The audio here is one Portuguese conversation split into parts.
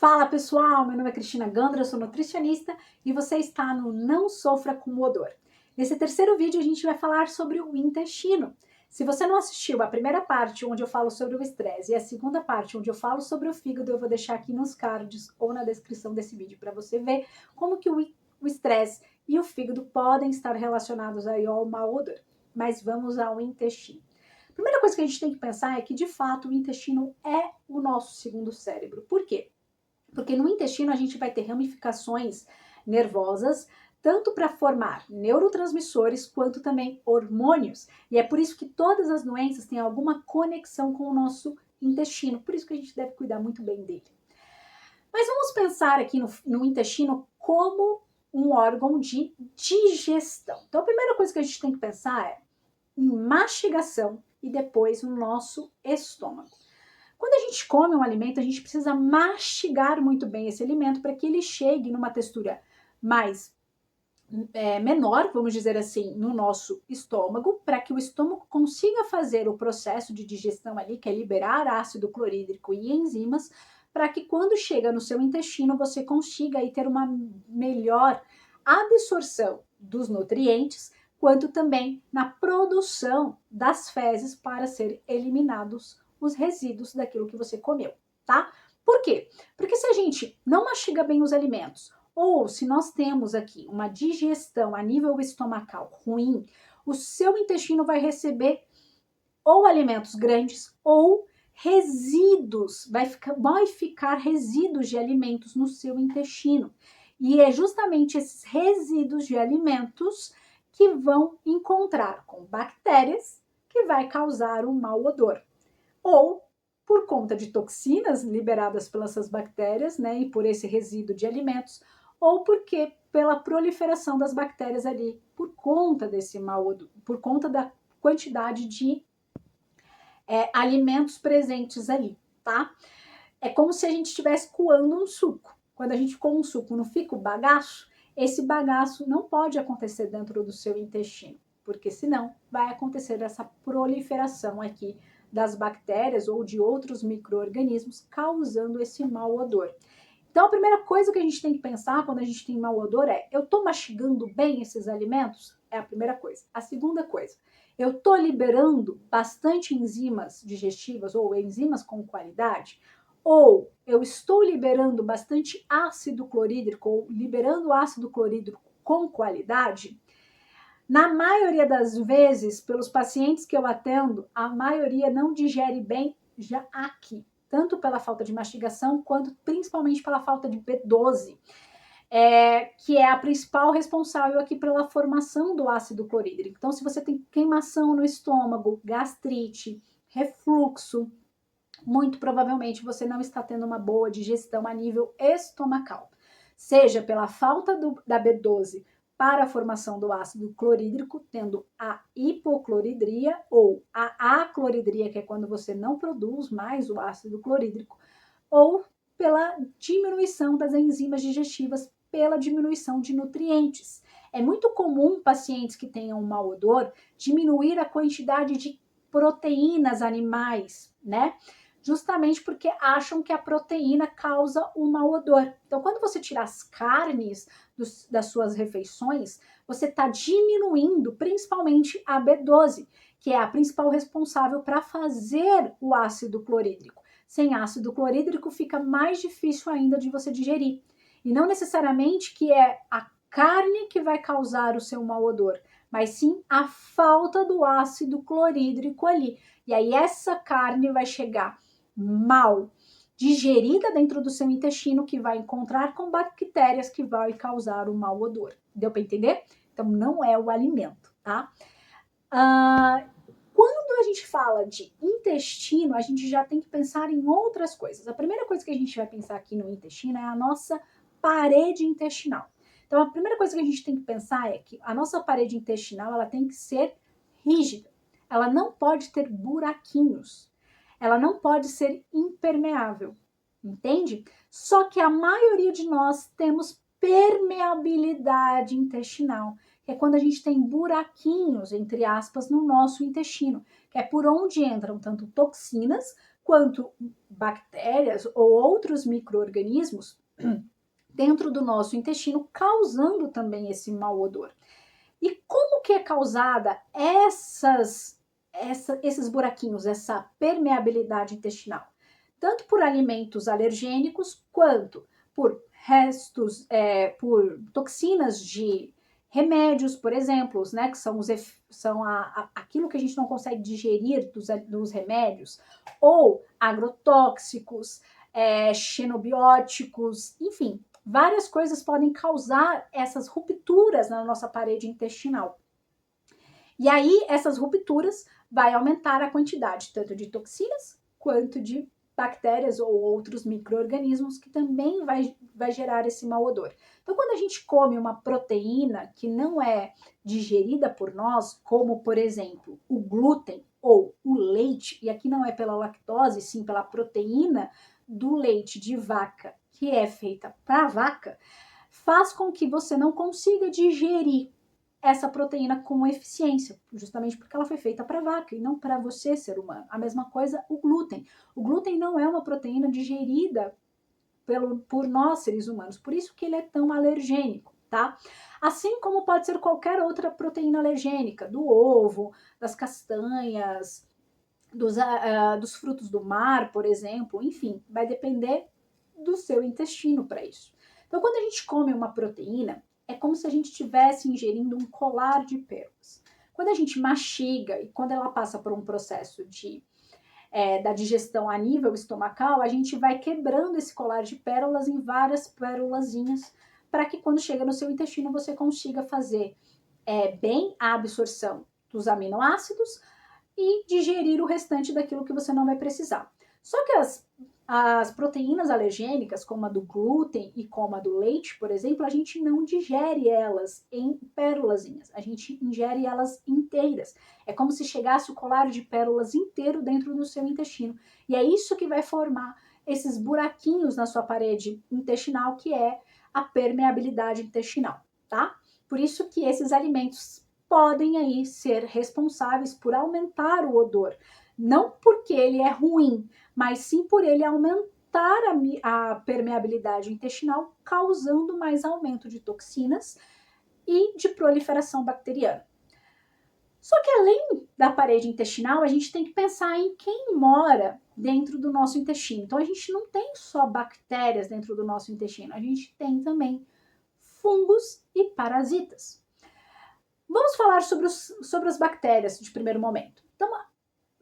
Fala pessoal, meu nome é Cristina Gandra, eu sou nutricionista e você está no Não Sofra com o Odor. Nesse terceiro vídeo a gente vai falar sobre o intestino. Se você não assistiu a primeira parte onde eu falo sobre o estresse e a segunda parte onde eu falo sobre o fígado, eu vou deixar aqui nos cards ou na descrição desse vídeo para você ver como que o estresse e o fígado podem estar relacionados aí ao mau odor. Mas vamos ao intestino. A primeira coisa que a gente tem que pensar é que de fato o intestino é o nosso segundo cérebro. Por quê? Porque no intestino a gente vai ter ramificações nervosas, tanto para formar neurotransmissores quanto também hormônios. E é por isso que todas as doenças têm alguma conexão com o nosso intestino. Por isso que a gente deve cuidar muito bem dele. Mas vamos pensar aqui no intestino como um órgão de digestão. Então a primeira coisa que a gente tem que pensar é em mastigação e depois no nosso estômago. Quando a gente come um alimento, a gente precisa mastigar muito bem esse alimento para que ele chegue numa textura mais menor, vamos dizer assim, no nosso estômago, para que o estômago consiga fazer o processo de digestão ali, que é liberar ácido clorídrico e enzimas, para que quando chega no seu intestino, você consiga aí ter uma melhor absorção dos nutrientes, quanto também na produção das fezes para ser eliminados os resíduos daquilo que você comeu, tá? Por quê? Porque se a gente não mastiga bem os alimentos, ou se nós temos aqui uma digestão a nível estomacal ruim, o seu intestino vai receber ou alimentos grandes ou resíduos, vai ficar resíduos de alimentos no seu intestino. E é justamente esses resíduos de alimentos que vão encontrar com bactérias que vai causar um mau odor. Ou por conta de toxinas liberadas pelas bactérias, né, e por esse resíduo de alimentos, ou porque pela proliferação das bactérias ali, por conta desse mau odor, por conta da quantidade de alimentos presentes ali, tá? É como se a gente estivesse coando um suco. Quando a gente coa um suco, não fica o bagaço? Esse bagaço não pode acontecer dentro do seu intestino, porque senão vai acontecer essa proliferação aqui das bactérias ou de outros micro-organismos causando esse mau odor. Então, a primeira coisa que a gente tem que pensar quando a gente tem mau odor é: eu tô mastigando bem esses alimentos? É a primeira coisa. A segunda coisa, eu tô liberando bastante enzimas digestivas ou enzimas com qualidade? Ou eu estou liberando bastante ácido clorídrico ou liberando ácido clorídrico com qualidade? Na maioria das vezes, pelos pacientes que eu atendo, a maioria não digere bem já aqui, tanto pela falta de mastigação, quanto principalmente pela falta de B12, que é a principal responsável aqui pela formação do ácido clorídrico. Então, se você tem queimação no estômago, gastrite, refluxo, muito provavelmente você não está tendo uma boa digestão a nível estomacal, seja pela falta da B12 para a formação do ácido clorídrico, tendo a hipocloridria ou a acloridria, que é quando você não produz mais o ácido clorídrico, ou pela diminuição das enzimas digestivas, pela diminuição de nutrientes. É muito comum pacientes que tenham um mau odor diminuir a quantidade de proteínas animais, né? Justamente porque acham que a proteína causa o mau odor. Então, quando você tira as carnes das suas refeições, você está diminuindo principalmente a B12, que é a principal responsável para fazer o ácido clorídrico. Sem ácido clorídrico fica mais difícil ainda de você digerir. E não necessariamente que é a carne que vai causar o seu mau odor, mas sim a falta do ácido clorídrico ali. E aí essa carne vai chegar mal digerida dentro do seu intestino, que vai encontrar com bactérias que vai causar o mau odor. Deu para entender? Então não é o alimento, tá? Quando a gente fala de intestino, a gente já tem que pensar em outras coisas. A primeira coisa que a gente vai pensar aqui no intestino é a nossa parede intestinal. Então, a primeira coisa que a gente tem que pensar é que a nossa parede intestinal ela tem que ser rígida. Ela não pode ter buraquinhos. Ela não pode ser impermeável, entende? Só que a maioria de nós temos permeabilidade intestinal, que é quando a gente tem buraquinhos, entre aspas, no nosso intestino, que é por onde entram tanto toxinas quanto bactérias ou outros micro-organismos dentro do nosso intestino, causando também esse mau odor. E como que é causada esses buraquinhos, essa permeabilidade intestinal? Tanto por alimentos alergênicos, quanto por restos, por toxinas de remédios, por exemplo, né, que são aquilo que a gente não consegue digerir dos remédios, ou agrotóxicos, xenobióticos, enfim, várias coisas podem causar essas rupturas na nossa parede intestinal. E aí, essas rupturas vai aumentar a quantidade tanto de toxinas quanto de bactérias ou outros micro-organismos que também vai gerar esse mau odor. Então, quando a gente come uma proteína que não é digerida por nós, como, por exemplo, o glúten ou o leite, e aqui não é pela lactose, sim pela proteína do leite de vaca, que é feita para vaca, faz com que você não consiga digerir essa proteína com eficiência, justamente porque ela foi feita para vaca e não para você, ser humano. A mesma coisa o glúten. O glúten não é uma proteína digerida por nós, seres humanos, por isso que ele é tão alergênico, tá? Assim como pode ser qualquer outra proteína alergênica, do ovo, das castanhas, dos frutos do mar, por exemplo, enfim, vai depender do seu intestino para isso. Então, quando a gente come uma proteína, é como se a gente estivesse ingerindo um colar de pérolas. Quando a gente mastiga e quando ela passa por um processo da digestão a nível estomacal, a gente vai quebrando esse colar de pérolas em várias pérolazinhas para que quando chega no seu intestino você consiga fazer bem a absorção dos aminoácidos e digerir o restante daquilo que você não vai precisar. Só que as proteínas alergênicas, como a do glúten e como a do leite, por exemplo, a gente não digere elas em pérolazinhas, a gente ingere elas inteiras. É como se chegasse o colar de pérolas inteiro dentro do seu intestino. E é isso que vai formar esses buraquinhos na sua parede intestinal, que é a permeabilidade intestinal, tá? Por isso que esses alimentos podem aí ser responsáveis por aumentar o odor. Não porque ele é ruim, mas sim por ele aumentar a permeabilidade intestinal, causando mais aumento de toxinas e de proliferação bacteriana. Só que além da parede intestinal, a gente tem que pensar em quem mora dentro do nosso intestino. Então a gente não tem só bactérias dentro do nosso intestino, a gente tem também fungos e parasitas. Vamos falar sobre as bactérias de primeiro momento. Então,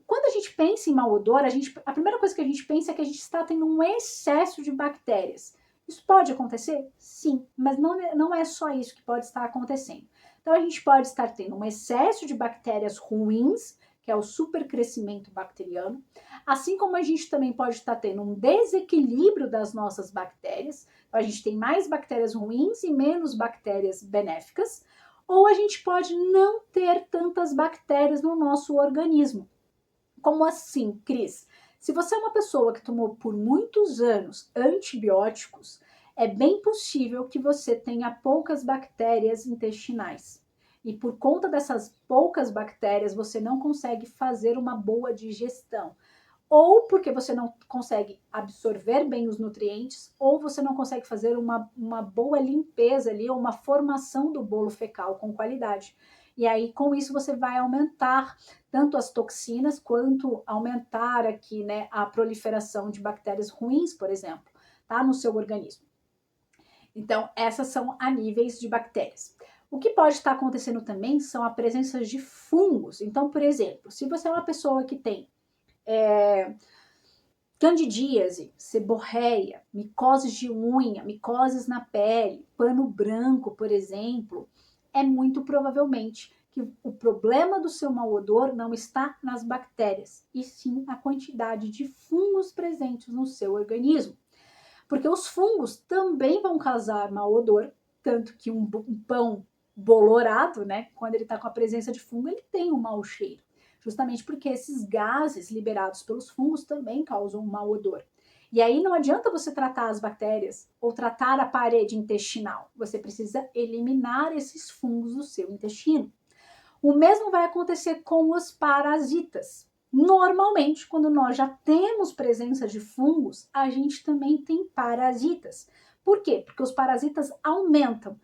quando a gente pensa em mau odor, a primeira coisa que a gente pensa é que a gente está tendo um excesso de bactérias. Isso pode acontecer? Sim, mas não é só isso que pode estar acontecendo. Então, a gente pode estar tendo um excesso de bactérias ruins, que é o supercrescimento bacteriano, assim como a gente também pode estar tendo um desequilíbrio das nossas bactérias. Então, a gente tem mais bactérias ruins e menos bactérias benéficas, ou a gente pode não ter tantas bactérias no nosso organismo. Como assim, Cris? Se você é uma pessoa que tomou por muitos anos antibióticos, é bem possível que você tenha poucas bactérias intestinais. E por conta dessas poucas bactérias, você não consegue fazer uma boa digestão. Ou porque você não consegue absorver bem os nutrientes, ou você não consegue fazer uma boa limpeza ali, ou uma formação do bolo fecal com qualidade. E aí, com isso, você vai aumentar tanto as toxinas, quanto aumentar aqui, né, a proliferação de bactérias ruins, por exemplo, tá, no seu organismo. Então, essas são a níveis de bactérias. O que pode estar acontecendo também são a presença de fungos. Então, por exemplo, se você é uma pessoa que tem candidíase, seborreia, micoses de unha, micoses na pele, pano branco, por exemplo, é muito provavelmente que o problema do seu mau odor não está nas bactérias, e sim a quantidade de fungos presentes no seu organismo. Porque os fungos também vão causar mau odor, tanto que um pão bolorado, né, quando ele está com a presença de fungo, ele tem um mau cheiro. Justamente porque esses gases liberados pelos fungos também causam um mau odor. E aí não adianta você tratar as bactérias ou tratar a parede intestinal. Você precisa eliminar esses fungos do seu intestino. O mesmo vai acontecer com os parasitas. Normalmente, quando nós já temos presença de fungos, a gente também tem parasitas. Por quê? Porque os parasitas aumentam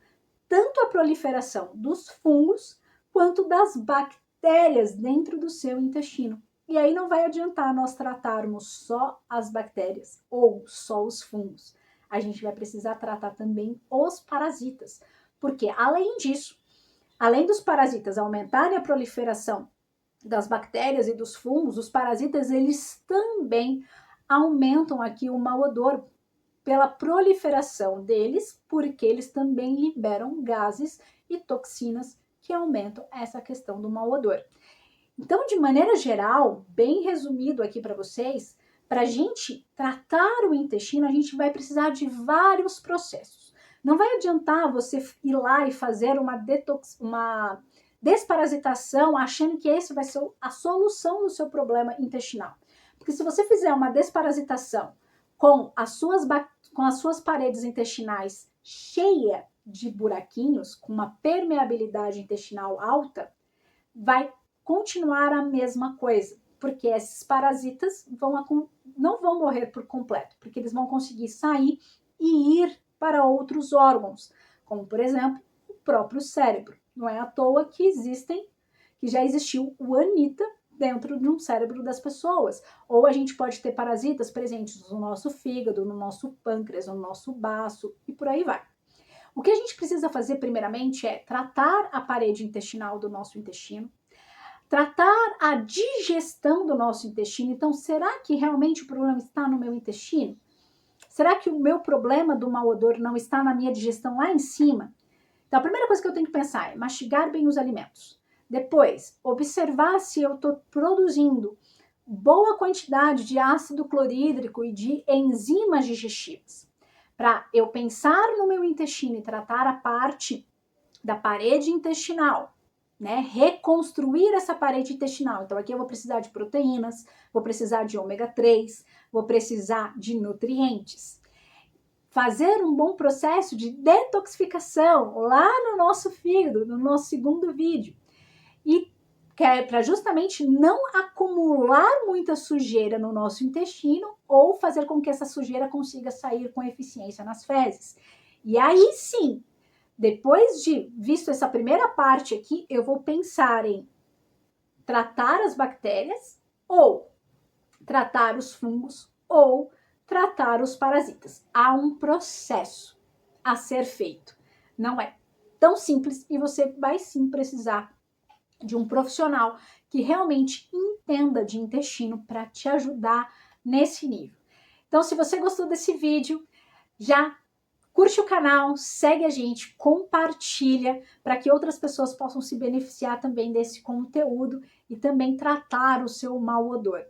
tanto a proliferação dos fungos quanto das bactérias dentro do seu intestino. E aí não vai adiantar nós tratarmos só as bactérias ou só os fungos. A gente vai precisar tratar também os parasitas, porque além disso, além dos parasitas aumentarem a proliferação das bactérias e dos fungos, os parasitas eles também aumentam aqui o mau odor pela proliferação deles, porque eles também liberam gases e toxinas que aumentam essa questão do mau odor. Então, de maneira geral, bem resumido aqui para vocês, para a gente tratar o intestino, a gente vai precisar de vários processos. Não vai adiantar você ir lá e fazer uma desparasitação achando que esse vai ser a solução do seu problema intestinal. Porque se você fizer uma desparasitação com as suas paredes intestinais cheia de buraquinhos, com uma permeabilidade intestinal alta, vai continuar a mesma coisa, porque esses parasitas não vão morrer por completo, porque eles vão conseguir sair e ir para outros órgãos, como por exemplo o próprio cérebro. Não é à toa que já existiu o Anita dentro de um cérebro das pessoas. Ou a gente pode ter parasitas presentes no nosso fígado, no nosso pâncreas, no nosso baço e por aí vai. O que a gente precisa fazer primeiramente é tratar a parede intestinal do nosso intestino, tratar a digestão do nosso intestino. Então, será que realmente o problema está no meu intestino? Será que o meu problema do mau odor não está na minha digestão lá em cima? Então, a primeira coisa que eu tenho que pensar é mastigar bem os alimentos. Depois, observar se eu estou produzindo boa quantidade de ácido clorídrico e de enzimas digestivas. Para eu pensar no meu intestino e tratar a parte da parede intestinal, né? Reconstruir essa parede intestinal. Então, aqui eu vou precisar de proteínas, vou precisar de ômega 3, vou precisar de nutrientes. Fazer um bom processo de detoxificação lá no nosso fígado, no nosso segundo vídeo. E que é para justamente não acumular muita sujeira no nosso intestino ou fazer com que essa sujeira consiga sair com eficiência nas fezes. E aí sim, depois de visto essa primeira parte aqui, eu vou pensar em tratar as bactérias ou tratar os fungos ou tratar os parasitas. Há um processo a ser feito. Não é tão simples e você vai sim precisar de um profissional que realmente entenda de intestino para te ajudar nesse nível. Então, se você gostou desse vídeo, já curte o canal, segue a gente, compartilha para que outras pessoas possam se beneficiar também desse conteúdo e também tratar o seu mau odor.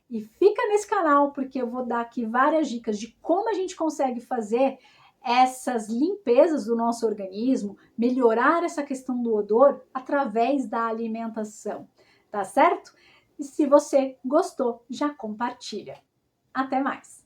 E fica nesse canal porque eu vou dar aqui várias dicas de como a gente consegue fazer essas limpezas do nosso organismo, melhorar essa questão do odor através da alimentação, tá certo? E se você gostou, já compartilha. Até mais!